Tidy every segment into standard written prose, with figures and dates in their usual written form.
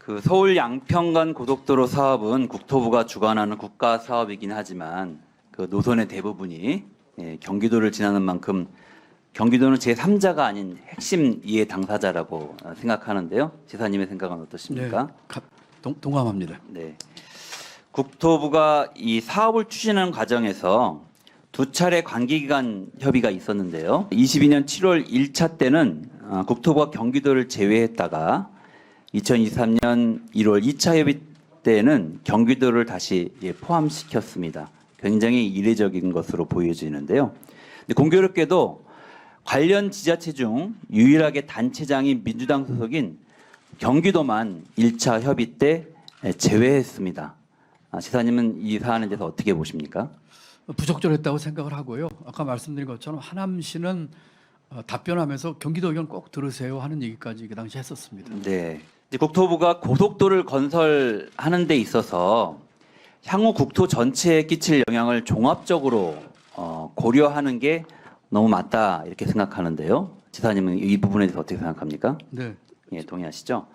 그 서울 양평간 고속도로 사업은 국토부가 주관하는 국가 사업이긴 하지만 그 노선의 대부분이 경기도를 지나는 만큼 경기도는 제3자가 아닌 핵심 이해 당사자라고 생각하는데요. 지사님의 생각은 어떠십니까? 네, 동감합니다. 네. 국토부가 이 사업을 추진하는 과정에서 두 차례 관계기관 협의가 있었는데요. 22년 7월 1차 때는 국토부가 경기도를 제외했다가 2023년 1월 2차 협의 때는 경기도를 다시 포함시켰습니다. 굉장히 이례적인 것으로 보여지는데요. 공교롭게도 관련 지자체 중 유일하게 단체장이 민주당 소속인 경기도만 1차 협의 때 제외했습니다. 지사님은 이 사안에 대해서 어떻게 보십니까? 부적절했다고 생각을 하고요. 아까 말씀드린 것처럼 하남시는 답변하면서 경기도 의견 꼭 들으세요 하는 얘기까지 그 당시 했었습니다. 네. 이제 국토부가 고속도로를 건설하는 데 있어서 향후 국토 전체에 끼칠 영향을 종합적으로 고려하는 게 너무 맞다 이렇게 생각하는데요. 지사님은 이 부분에 대해서 어떻게 생각합니까? 네. 예, 동의하시죠?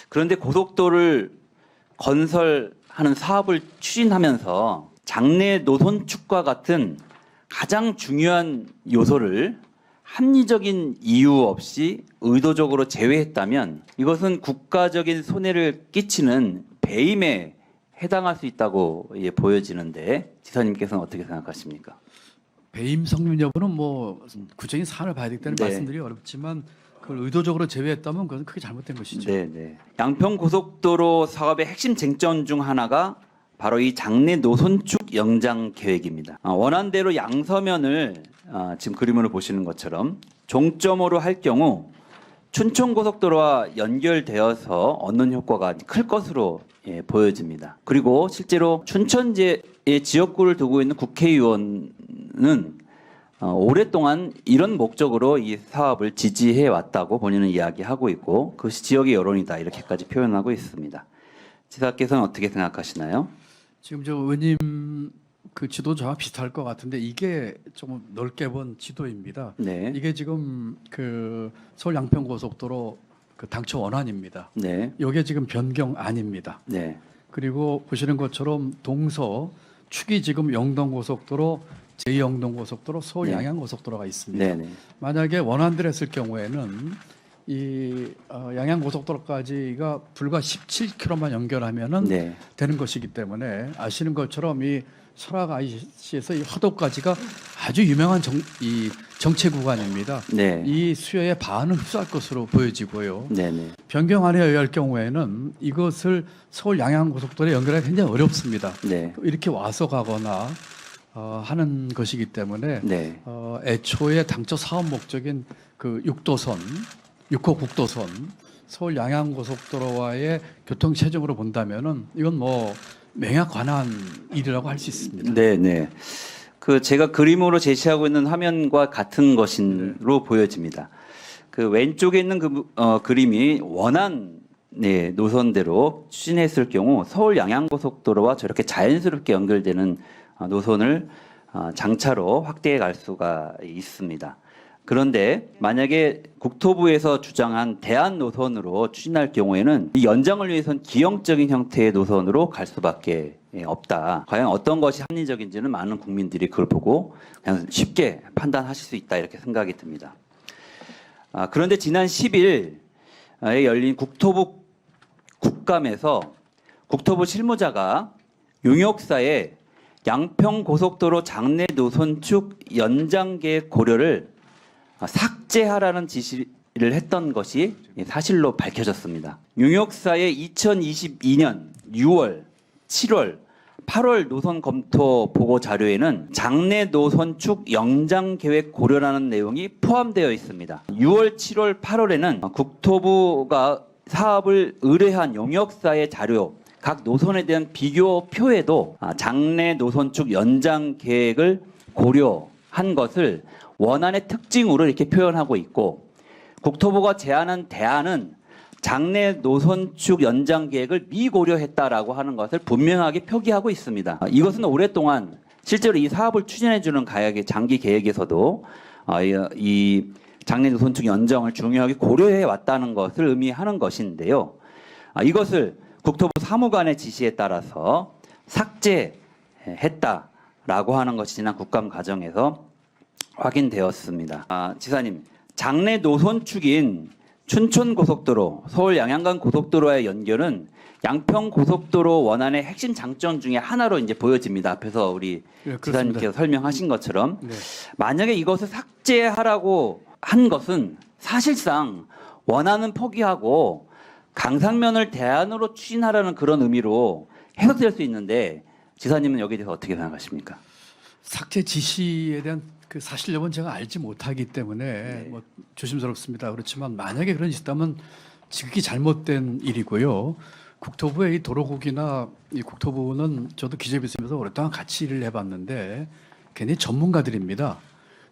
그런데 고속도로를 건설하는 사업을 추진하면서 장내 노선축과 같은 가장 중요한 요소를 합리적인 이유 없이 의도적으로 제외했다면 이것은 국가적인 손해를 끼치는 배임에 해당할 수 있다고 보여지는데 지사님께서는 어떻게 생각하십니까? 배임 성립 여부는 뭐 구체적인 사안을 봐야 되기 때문에 네. 말씀드리기 어렵지만 그걸 의도적으로 제외했다면 그건 크게 잘못된 것이죠. 네. 양평 고속도로 사업의 핵심 쟁점 중 하나가 바로 이 장내 노선축 연장 계획입니다. 원안대로 양서면을 지금 그림으로 보시는 것처럼 종점으로 할 경우 춘천 고속도로와 연결되어서 얻는 효과가 클 것으로 보여집니다. 그리고 실제로 춘천지의 지역구를 두고 있는 국회의원은 오랫동안 이런 목적으로 이 사업을 지지해 왔다고 본인은 이야기하고 있고 그것이 지역의 여론이다 이렇게까지 표현하고 있습니다. 지사께서는 어떻게 생각하시나요? 지금 저 의원님 그 지도 저와 비슷할 것 같은데 이게 좀 넓게 본 지도입니다. 네. 이게 지금 그 서울 양평 고속도로 그 당초 원안입니다. 네. 이게 지금 변경안입니다. 네. 그리고 보시는 것처럼 동서 축이 지금 영동고속도로, 제2영동고속도로, 서울 네. 양양고속도로가 있습니다. 네. 만약에 원안대로 했을 경우에는 이 양양고속도로까지가 불과 17km만 연결하면은 네. 되는 것이기 때문에 아시는 것처럼 이 설악 IC에서 이 화도까지가 아주 유명한 정체 구간입니다. 네. 이 수요의 반은 흡수할 것으로 보여지고요. 네. 변경안에 의할 경우에는 이것을 서울 양양고속도로에 연결하기 굉장히 어렵습니다. 네. 이렇게 와서 가거나 하는 것이기 때문에 네. 애초에 당초 사업 목적인 그 6호 국도선 서울 양양고속도로와의 교통 체증으로 본다면은 이건 뭐 맹약 관한 일이라고 할 수 있습니다. 네. 그 제가 그림으로 제시하고 있는 화면과 같은 것으로 보여집니다. 그 왼쪽에 있는 그림이 원안 노선대로 추진했을 경우 서울 양양고속도로와 저렇게 자연스럽게 연결되는 노선을 장차로 확대해 갈 수가 있습니다. 그런데 만약에 국토부에서 주장한 대안 노선으로 추진할 경우에는 이 연장을 위해선 기형적인 형태의 노선으로 갈 수밖에 없다. 과연 어떤 것이 합리적인지는 많은 국민들이 그걸 보고 그냥 쉽게 판단하실 수 있다 이렇게 생각이 듭니다. 그런데 지난 10일에 열린 국토부 국감에서 국토부 실무자가 용역사에 양평 고속도로 장내 노선축 연장 계획 고려를 삭제하라는 지시를 했던 것이 사실로 밝혀졌습니다. 용역사의 2022년 6월, 7월, 8월 노선 검토 보고 자료에는 장내 노선축 연장 계획 고려라는 내용이 포함되어 있습니다. 6월, 7월, 8월에는 국토부가 사업을 의뢰한 용역사의 자료, 각 노선에 대한 비교표에도 장내 노선축 연장 계획을 고려한 것을 원안의 특징으로 이렇게 표현하고 있고 국토부가 제안한 대안은 장내 노선축 연장 계획을 미고려했다라고 하는 것을 분명하게 표기하고 있습니다. 이것은 오랫동안 실제로 이 사업을 추진해주는 가약의 장기 계획에서도 이 장내 노선축 연장을 중요하게 고려해 왔다는 것을 의미하는 것인데요. 이것을 국토부 사무관의 지시에 따라서 삭제했다라고 하는 것이 지난 국감 과정에서 확인되었습니다. 지사님, 장내 노선축인 춘천고속도로, 서울 양양간 고속도로와의 연결은 양평고속도로 원안의 핵심 장점 중에 하나로 이제 보여집니다. 앞에서 우리 예, 그렇습니다. 지사님께서 설명하신 것처럼 네. 만약에 이것을 삭제하라고 한 것은 사실상 원안은 포기하고 강상면을 대안으로 추진하라는 그런 의미로 해석될 수 있는데 지사님은 여기에 대해서 어떻게 생각하십니까? 삭제 지시에 대한 그 사실 여부는 제가 알지 못하기 때문에 네. 뭐 조심스럽습니다. 그렇지만 만약에 그런 짓이 있다면 지극히 잘못된 일이고요. 국토부의 이 도로국이나 이 국토부는 저도 기재부 있으면서 오랫동안 같이 일을 해봤는데 굉장히 전문가들입니다.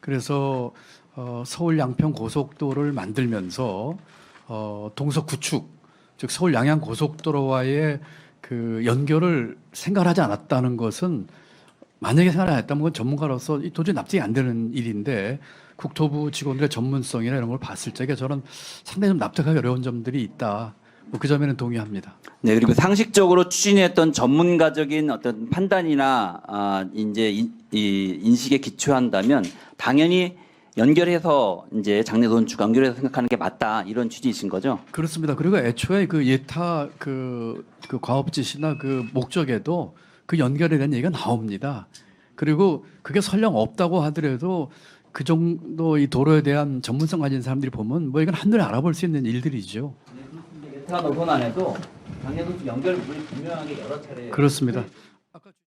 그래서 서울 양평 고속도로를 만들면서 동서 구축, 즉 서울 양양 고속도로와의 그 연결을 생각하지 않았다는 것은 만약에 생각을 안 했다면 그건 전문가로서 도저히 납득이 안 되는 일인데 국토부 직원들의 전문성이나 이런 걸 봤을 적에 저는 상당히 좀 납득하기 어려운 점들이 있다. 뭐 그 점에는 동의합니다. 네, 그리고 상식적으로 추진했던 전문가적인 어떤 판단이나 이제 이 인식에 기초한다면 당연히 연결해서 이제 장내 노선축 연결해서 생각하는 게 맞다 이런 취지이신 거죠? 그렇습니다. 그리고 애초에 그 예타 그 과업 지시나 그 목적에도 그 연결에 대한 얘기가 나옵니다. 그리고 그게 설령 없다고 하더라도 그 정도 이 도로에 대한 전문성 가진 사람들이 보면 뭐 이건 한눈에 알아볼 수 있는 일들이죠. 예타 노선 안에도 장내 노선축 연결 부분이 분명하게 여러 차례 그렇습니다.